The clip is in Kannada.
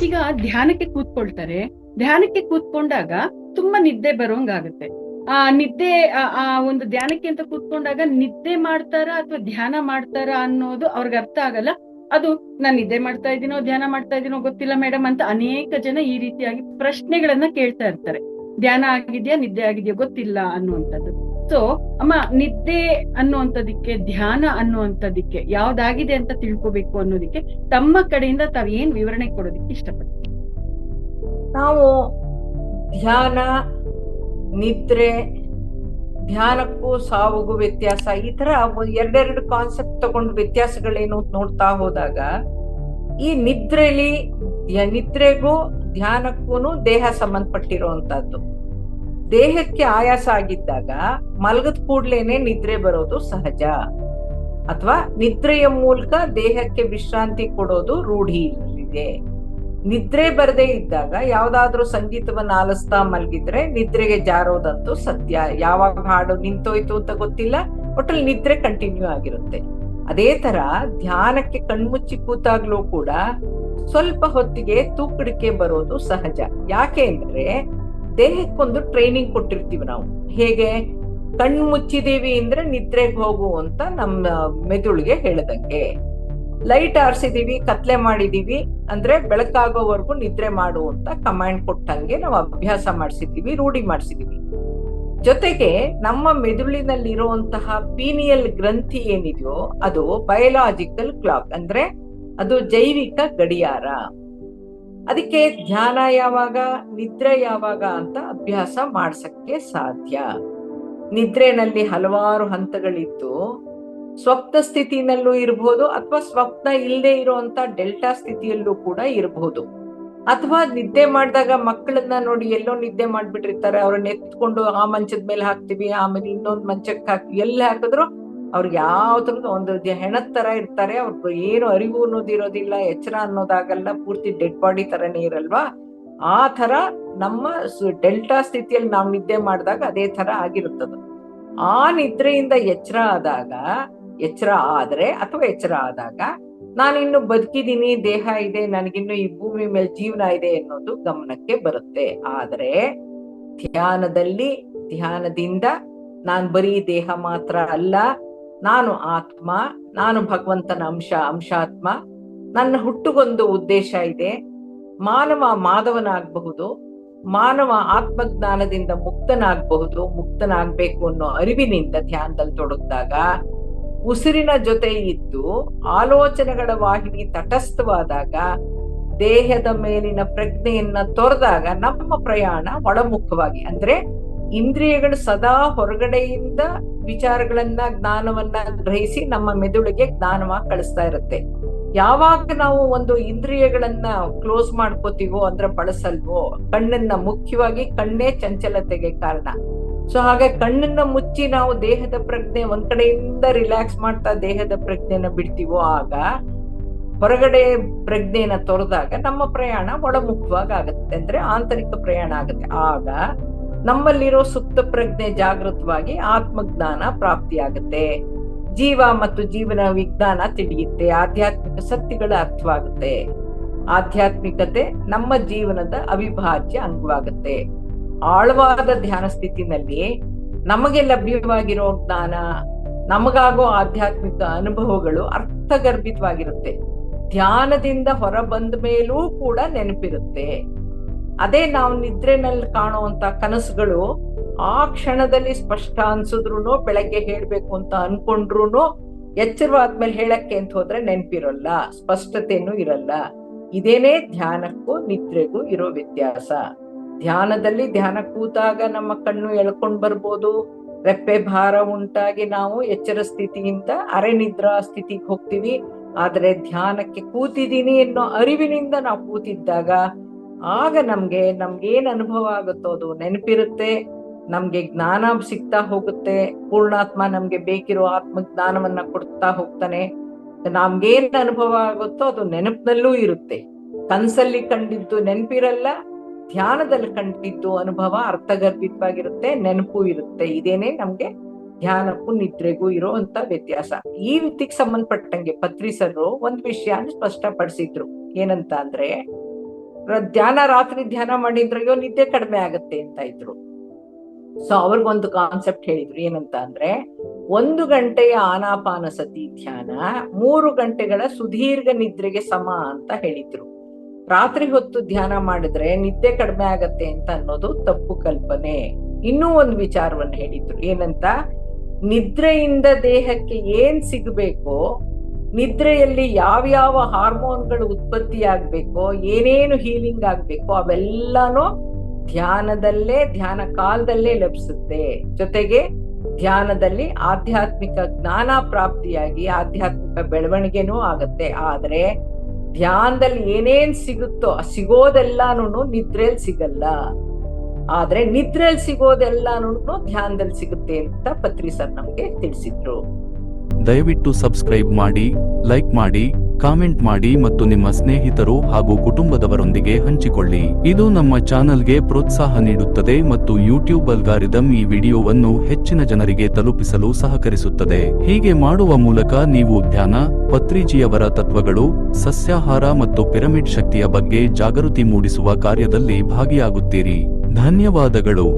ಈಗ ಧ್ಯಾನಕ್ಕೆ ಕೂತ್ಕೊಳ್ತಾರೆ. ಧ್ಯಾನಕ್ಕೆ ಕೂತ್ಕೊಂಡಾಗ ತುಂಬಾ ನಿದ್ದೆ ಬರೋಂಗಾಗುತ್ತೆ. ಆ ನಿದ್ದೆ ಆ ಒಂದು ಧ್ಯಾನಕ್ಕೆ ಅಂತ ಕೂತ್ಕೊಂಡಾಗ ನಿದ್ದೆ ಮಾಡ್ತಾರ ಅಥವಾ ಧ್ಯಾನ ಮಾಡ್ತಾರ ಅನ್ನೋದು ಅವ್ರಿಗೆ ಅರ್ಥ ಆಗಲ್ಲ. ಅದು ನಾನ್ ನಿದ್ದೆ ಮಾಡ್ತಾ ಇದ್ದೀನೋ ಧ್ಯಾನ ಮಾಡ್ತಾ ಇದ್ದೀನೋ ಗೊತ್ತಿಲ್ಲ ಮೇಡಮ್ ಅಂತ ಅನೇಕ ಜನ ಈ ರೀತಿಯಾಗಿ ಪ್ರಶ್ನೆಗಳನ್ನ ಕೇಳ್ತಾ ಇರ್ತಾರೆ. ಧ್ಯಾನ ಆಗಿದ್ಯಾ ನಿದ್ದೆ ಆಗಿದ್ಯಾ ಗೊತ್ತಿಲ್ಲ ಅನ್ನುವಂಥದ್ದು. ಸೊ ಅಮ್ಮ, ನಿದ್ದೆ ಅನ್ನುವಂಥದಕ್ಕೆ ಧ್ಯಾನ ಅನ್ನುವಂಥದಕ್ಕೆ ಯಾವ್ದಾಗಿದೆ ಅಂತ ತಿಳ್ಕೊಬೇಕು ಅನ್ನೋದಕ್ಕೆ ತಮ್ಮ ಕಡೆಯಿಂದ ತಾವ್ ಏನ್ ವಿವರಣೆ ಕೊಡೋದಕ್ಕೆ ಇಷ್ಟಪಡ್ತೀವಿ? ನಾವು ಧ್ಯಾನ, ನಿದ್ರೆ, ಧ್ಯಾನಕ್ಕೂ ಸಾವುಗೂ ವ್ಯತ್ಯಾಸ, ಈ ತರ ಎರಡೆರಡು ಕಾನ್ಸೆಪ್ಟ್ ತಗೊಂಡು ವ್ಯತ್ಯಾಸಗಳೇನು ನೋಡ್ತಾ ಹೋದಾಗ, ಈ ನಿದ್ರೆಗೂ ಧ್ಯಾನಕ್ಕೂ ದೇಹ ಸಂಬಂಧಪಟ್ಟಿರುವಂತಹದ್ದು. ದೇಹಕ್ಕೆ ಆಯಾಸ ಆಗಿದ್ದಾಗ ಮಲಗದ ಕೂಡ್ಲೇನೆ ನಿದ್ರೆ ಬರೋದು ಸಹಜ, ಅಥವಾ ನಿದ್ರೆಯ ಮೂಲಕ ದೇಹಕ್ಕೆ ವಿಶ್ರಾಂತಿ ಕೊಡೋದು ರೂಢಿಯಲ್ಲಿದೆ. ನಿದ್ರೆ ಬರದೇ ಇದ್ದಾಗ ಯಾವ್ದಾದ್ರೂ ಸಂಗೀತವನ್ನ ಆಲಿಸ್ತಾ ಮಲಗಿದ್ರೆ ನಿದ್ರೆಗೆ ಜಾರೋದಂತೂ ಸತ್ಯ. ಯಾವಾಗ ಹಾಡು ನಿಂತೋಯ್ತು ಅಂತ ಗೊತ್ತಿಲ್ಲ, ಒಟ್ಟಲ್ಲಿ ನಿದ್ರೆ ಕಂಟಿನ್ಯೂ ಆಗಿರುತ್ತೆ. ಅದೇ ತರ ಧ್ಯಾನಕ್ಕೆ ಕಣ್ಮುಚ್ಚಿ ಕೂತಾಗ್ಲೂ ಕೂಡ ಸ್ವಲ್ಪ ಹೊತ್ತಿಗೆ ತೂಕಡಿಕೆ ಬರೋದು ಸಹಜ. ಯಾಕೆ ಅಂದ್ರೆ ದೇಹಕ್ಕೊಂದು ಟ್ರೈನಿಂಗ್ ಕೊಟ್ಟಿರ್ತೀವಿ ನಾವು. ಹೇಗೆ? ಕಣ್ಣು ಮುಚ್ಚಿದೀವಿ ಅಂದ್ರೆ ನಿದ್ರೆಗೆ ಹೋಗು ಅಂತ ನಮ್ಮ ಮೆದುಳಿಗೆ ಹೇಳದಂಗೆ. ಲೈಟ್ ಆರಿಸಿದೀವಿ, ಕತ್ಲೆ ಮಾಡಿದೀವಿ ಅಂದ್ರೆ ಬೆಳಕಾಗೋವರೆಗೂ ನಿದ್ರೆ ಮಾಡು ಅಂತ ಕಮಾಂಡ್ ಕೊಟ್ಟಂಗೆ ನಾವು ಅಭ್ಯಾಸ ಮಾಡಿಸಿದೀವಿ, ರೂಢಿ ಮಾಡಿಸಿದೀವಿ. ಜೊತೆಗೆ ನಮ್ಮ ಮೆದುಳಿನಲ್ಲಿರುವಂತಹ ಪೀನಿಯಲ್ ಗ್ರಂಥಿ ಏನಿದೆಯೋ ಅದು ಬಯೋಲಾಜಿಕಲ್ ಕ್ಲಾಕ್, ಅಂದ್ರೆ ಅದು ಜೈವಿಕ ಗಡಿಯಾರ. ಅದಕ್ಕೆ ಧ್ಯಾನ ಯಾವಾಗ, ನಿದ್ರೆ ಯಾವಾಗ ಅಂತ ಅಭ್ಯಾಸ ಮಾಡ್ಸಕ್ಕೆ ಸಾಧ್ಯ. ನಿದ್ರೆನಲ್ಲಿ ಹಲವಾರು ಹಂತಗಳಿದ್ದು ಸ್ವಪ್ನ ಸ್ಥಿತಿನಲ್ಲೂ ಇರಬಹುದು, ಅಥವಾ ಸ್ವಪ್ನ ಇಲ್ಲದೆ ಇರುವಂತ ಡೆಲ್ಟಾ ಸ್ಥಿತಿಯಲ್ಲೂ ಕೂಡ ಇರಬಹುದು. ಅಥವಾ ನಿದ್ದೆ ಮಾಡಿದಾಗ ಮಕ್ಕಳನ್ನ ನೋಡಿ ಎಲ್ಲೋ ನಿದ್ದೆ ಮಾಡ್ಬಿಟ್ಟಿರ್ತಾರೆ, ಅವ್ರನ್ನ ಎತ್ಕೊಂಡು ಆ ಮಂಚದ ಮೇಲೆ ಹಾಕ್ತಿವಿ, ಆಮೇಲೆ ಇನ್ನೊಂದು ಮಂಚಕ್ಕೆ ಹಾಕಿ ಎಲ್ಲಿ ಹಾಕಿದ್ರು ಅವ್ರಿಗೆ ಯಾವ್ದ್ರದ್ದು ಒಂದು ಹೆಣದ ತರ ಇರ್ತಾರೆ. ಅವ್ರಿಗೆ ಏನು ಅರಿವು ಅನ್ನೋದಿರೋದಿಲ್ಲ, ಎಚ್ಚರ ಅನ್ನೋದಾಗಲ್ಲ, ಪೂರ್ತಿ ಡೆಡ್ ಬಾಡಿ ತರನೇ ಇರಲ್ವಾ. ಆ ತರ ನಮ್ಮ ಡೆಲ್ಟಾ ಸ್ಥಿತಿಯಲ್ಲಿ ನಾವು ನಿದ್ದೆ ಮಾಡಿದಾಗ ಅದೇ ತರ ಆಗಿರುತ್ತದು. ಆ ನಿದ್ರೆಯಿಂದ ಎಚ್ಚರ ಆದಾಗ ನಾನಿನ್ನು ಬದುಕಿದೀನಿ, ದೇಹ ಇದೆ, ನನಗಿನ್ನು ಈ ಭೂಮಿ ಮೇಲೆ ಜೀವನ ಇದೆ ಅನ್ನೋದು ಗಮನಕ್ಕೆ ಬರುತ್ತೆ. ಆದ್ರೆ ಧ್ಯಾನದಿಂದ ನಾನ್ ಬರೀ ದೇಹ ಮಾತ್ರ ಅಲ್ಲ, ನಾನು ಆತ್ಮ, ನಾನು ಭಗವಂತನ ಅಂಶಾತ್ಮ, ನನ್ನ ಹುಟ್ಟುಗೊಂದು ಉದ್ದೇಶ ಇದೆ, ಮಾನವ ಮಾಧವನಾಗಬಹುದು, ಮಾನವ ಆತ್ಮಜ್ಞಾನದಿಂದ ಮುಕ್ತನಾಗ್ಬೇಕು ಅನ್ನೋ ಅರಿವಿನಿಂದ ಧ್ಯಾನದಲ್ಲಿ ತೊಡಗಿದಾಗ, ಉಸಿರಿನ ಜೊತೆ ಇದ್ದು ಆಲೋಚನೆಗಳ ವಾಹಿನಿ ತಟಸ್ಥವಾದಾಗ, ದೇಹದ ಮೇಲಿನ ಪ್ರಜ್ಞೆಯನ್ನ ತೊರೆದಾಗ ನಮ್ಮ ಪ್ರಯಾಣ ಒಳಮುಖವಾಗಿ, ಅಂದ್ರೆ ಇಂದ್ರಿಯಗಳು ಸದಾ ಹೊರಗಡೆಯಿಂದ ವಿಚಾರಗಳನ್ನ, ಜ್ಞಾನವನ್ನ ಗ್ರಹಿಸಿ ನಮ್ಮ ಮೆದುಳಿಗೆ ಜ್ಞಾನವಾಗಿ ಕಳಿಸ್ತಾ ಇರುತ್ತೆ. ಯಾವಾಗ ನಾವು ಒಂದು ಇಂದ್ರಿಯಗಳನ್ನ ಕ್ಲೋಸ್ ಮಾಡ್ಕೋತೀವೋ ಅಂದ್ರೆ ಬಳಸಲ್ವೋ, ಕಣ್ಣನ್ನ ಮುಖ್ಯವಾಗಿ, ಕಣ್ಣೇ ಚಂಚಲತೆಗೆ ಕಾರಣ. ಸೊ ಹಾಗೆ ಕಣ್ಣನ್ನ ಮುಚ್ಚಿ ನಾವು ದೇಹದ ಪ್ರಜ್ಞೆ ಒಂದ್ ಕಡೆಯಿಂದ ರಿಲ್ಯಾಕ್ಸ್ ಮಾಡ್ತಾ ದೇಹದ ಪ್ರಜ್ಞೆನ ಬಿಡ್ತೀವೋ, ಆಗ ಹೊರಗಡೆ ಪ್ರಜ್ಞೆನ ತೊರೆದಾಗ ನಮ್ಮ ಪ್ರಯಾಣ ಒಳಮುಖವಾಗಿ ಆಗುತ್ತೆ, ಅಂದ್ರೆ ಆಂತರಿಕ ಪ್ರಯಾಣ ಆಗುತ್ತೆ. ಆಗ ನಮ್ಮಲ್ಲಿರೋ ಸುಪ್ತ ಪ್ರಜ್ಞೆ ಜಾಗೃತವಾಗಿ ಆತ್ಮಜ್ಞಾನ ಪ್ರಾಪ್ತಿಯಾಗುತ್ತೆ, ಜೀವ ಮತ್ತು ಜೀವನ ವಿಜ್ಞಾನ ತಿಳಿಯುತ್ತೆ, ಆಧ್ಯಾತ್ಮಿಕ ಸತ್ಯಗಳ ಅರ್ಥವಾಗುತ್ತೆ. ಆಧ್ಯಾತ್ಮಿಕತೆ ನಮ್ಮ ಜೀವನದ ಅವಿಭಾಜ್ಯ ಅಂಗವಾಗುತ್ತೆ. ಆಳವಾದ ಧ್ಯಾನ ಸ್ಥಿತಿನಲ್ಲಿ ನಮಗೆ ಲಭ್ಯವಾಗಿರೋ ಜ್ಞಾನ, ನಮಗಾಗೋ ಆಧ್ಯಾತ್ಮಿಕ ಅನುಭವಗಳು ಅರ್ಥಗರ್ಭಿತವಾಗಿರುತ್ತೆ. ಧ್ಯಾನದಿಂದ ಹೊರ ಬಂದ ಮೇಲೂ ಕೂಡ ನೆನಪಿರುತ್ತೆ. ಅದೇ ನಾವು ನಿದ್ರೆನಲ್ಲಿ ಕಾಣುವಂತ ಕನಸುಗಳು ಆ ಕ್ಷಣದಲ್ಲಿ ಸ್ಪಷ್ಟ ಅನ್ಸಿದ್ರು, ಬೆಳಗ್ಗೆ ಹೇಳ್ಬೇಕು ಅಂತ ಅನ್ಕೊಂಡ್ರು ಎಚ್ಚರವಾದ್ಮೇಲೆ ಹೇಳಕ್ಕೆ ಅಂತ ಹೋದ್ರೆ ನೆನಪಿರಲ್ಲ, ಸ್ಪಷ್ಟತೆನೂ ಇರಲ್ಲ. ಇದೇನೇ ಧ್ಯಾನಕ್ಕೂ ನಿದ್ರೆಗೂ ಇರೋ ವ್ಯತ್ಯಾಸ. ಧ್ಯಾನ ಕೂತಾಗ ನಮ್ಮ ಕಣ್ಣು ಎಳ್ಕೊಂಡ್ ಬರ್ಬೋದು, ರೆಪ್ಪೆ ಭಾರ ಉಂಟಾಗಿ ನಾವು ಎಚ್ಚರ ಸ್ಥಿತಿಯಿಂದ ಅರೆ ನಿದ್ರಾ ಸ್ಥಿತಿಗೆ ಹೋಗ್ತೀವಿ. ಆದ್ರೆ ಧ್ಯಾನಕ್ಕೆ ಕೂತಿದ್ದೀನಿ ಅನ್ನೋ ಅರಿವಿನಿಂದ ನಾವು ಕೂತಿದ್ದಾಗ ಆಗ ನಮ್ಗೇನ್ ಅನುಭವ ಆಗುತ್ತೋ ಅದು ನೆನಪಿರುತ್ತೆ, ನಮ್ಗೆ ಜ್ಞಾನ ಸಿಗ್ತಾ ಹೋಗುತ್ತೆ. ಪೂರ್ಣಾತ್ಮ ನಮ್ಗೆ ಬೇಕಿರೋ ಆತ್ಮ ಜ್ಞಾನವನ್ನ ಕೊಡ್ತಾ ಹೋಗ್ತಾನೆ. ನಮ್ಗೇನ್ ಅನುಭವ ಆಗುತ್ತೋ ಅದು ನೆನಪಿನಲ್ಲೂ ಇರುತ್ತೆ. ಕನ್ಸಲ್ಲಿ ಕಂಡಿದ್ದು ನೆನಪಿರಲ್ಲ, ಧ್ಯಾನದಲ್ಲಿ ಕಂಡಿದ್ದು ಅನುಭವ ಅರ್ಥಗರ್ಭಿತವಾಗಿರುತ್ತೆ, ನೆನಪು ಇರುತ್ತೆ. ಇದೇನೆ ನಮ್ಗೆ ಧ್ಯಾನಕ್ಕೂ ನಿದ್ರೆಗೂ ಇರೋಂತ ವ್ಯತ್ಯಾಸ. ಈ ವ್ಯಕ್ತಿಗೆ ಸಂಬಂಧಪಟ್ಟಂಗೆ ಪತ್ರಿಸರು ಒಂದ್ ವಿಷಯ ಸ್ಪಷ್ಟಪಡಿಸಿದ್ರು. ಏನಂತ ಅಂದ್ರೆ, ಧ್ಯಾನ ರಾತ್ರಿ ಧ್ಯಾನ ಮಾಡಿದ್ರೆ ಅಯ್ಯೋ ನಿದ್ದೆ ಕಡಿಮೆ ಆಗತ್ತೆ ಅಂತ ಇದ್ರು. ಸೊ ಅವ್ರಿಗೊಂದು ಕಾನ್ಸೆಪ್ಟ್ ಹೇಳಿದ್ರು, ಏನಂತ ಅಂದ್ರೆ 1 ಗಂಟೆಯ ಆನಾಪಾನಸತಿ ಧ್ಯಾನ 3 ಗಂಟೆಗಳ ಸುದೀರ್ಘ ನಿದ್ರೆಗೆ ಸಮ ಅಂತ ಹೇಳಿದ್ರು. ರಾತ್ರಿ ಹೊತ್ತು ಧ್ಯಾನ ಮಾಡಿದ್ರೆ ನಿದ್ದೆ ಕಡಿಮೆ ಆಗತ್ತೆ ಅಂತ ಅನ್ನೋದು ತಪ್ಪು ಕಲ್ಪನೆ. ಇನ್ನೂ ಒಂದು ವಿಚಾರವನ್ನು ಹೇಳಿದ್ರು, ಏನಂತ, ನಿದ್ರೆಯಿಂದ ದೇಹಕ್ಕೆ ಏನ್ ಸಿಗಬೇಕೋ, ನಿದ್ರೆಯಲ್ಲಿ ಯಾವ್ಯಾವ ಹಾರ್ಮೋನ್ಗಳು ಉತ್ಪತ್ತಿ ಆಗ್ಬೇಕೋ, ಏನೇನು ಹೀಲಿಂಗ್ ಆಗ್ಬೇಕೋ ಅವೆಲ್ಲಾನು ಧ್ಯಾನ ಕಾಲದಲ್ಲೇ ಲಭಿಸುತ್ತೆ. ಜೊತೆಗೆ ಧ್ಯಾನದಲ್ಲಿ ಆಧ್ಯಾತ್ಮಿಕ ಜ್ಞಾನ ಪ್ರಾಪ್ತಿಯಾಗಿ ಆಧ್ಯಾತ್ಮಿಕ ಬೆಳವಣಿಗೆನೂ ಆಗತ್ತೆ. ಆದ್ರೆ ಧ್ಯಾನದಲ್ಲಿ ಏನೇನ್ ಸಿಗುತ್ತೋ ಸಿಗೋದೆಲ್ಲಾನು ನಿದ್ರೆಯಲ್ಲಿ ಸಿಗಲ್ಲ. ಆದ್ರೆ ನಿದ್ರೆಯಲ್ಲಿ ಸಿಗೋದೆಲ್ಲಾನು ಧ್ಯಾನದಲ್ಲಿ ಸಿಗುತ್ತೆ ಅಂತ ಪತ್ರಿ ಸರ್ ನಮ್ಗೆ ತಿಳಿಸಿದ್ರು. ದಯವಿಟ್ಟು ಸಬ್ಸ್ಕ್ರೈಬ್ ಮಾಡಿ, ಲೈಕ್ ಮಾಡಿ, ಕಾಮೆಂಟ್ ಮಾಡಿ ಮತ್ತು ನಿಮ್ಮ ಸ್ನೇಹಿತರು ಹಾಗೂ ಕುಟುಂಬದವರೊಂದಿಗೆ ಹಂಚಿಕೊಳ್ಳಿ. ಇದು ನಮ್ಮ ಚಾನಲ್ಗೆ ಪ್ರೋತ್ಸಾಹ ನೀಡುತ್ತದೆ ಮತ್ತು ಯೂಟ್ಯೂಬ್ ಅಲ್ಗಾರಿದಮ್ ಈ ವಿಡಿಯೋವನ್ನು ಹೆಚ್ಚಿನ ಜನರಿಗೆ ತಲುಪಿಸಲು ಸಹಕರಿಸುತ್ತದೆ. ಹೀಗೆ ಮಾಡುವ ಮೂಲಕ ನೀವು ಧ್ಯಾನ, ಪತ್ರಿಜಿಯವರ ತತ್ವಗಳು, ಸಸ್ಯಾಹಾರ ಮತ್ತು ಪಿರಮಿಡ್ ಶಕ್ತಿಯ ಬಗ್ಗೆ ಜಾಗೃತಿ ಮೂಡಿಸುವ ಕಾರ್ಯದಲ್ಲಿ ಭಾಗಿಯಾಗುತ್ತೀರಿ. ಧನ್ಯವಾದಗಳು.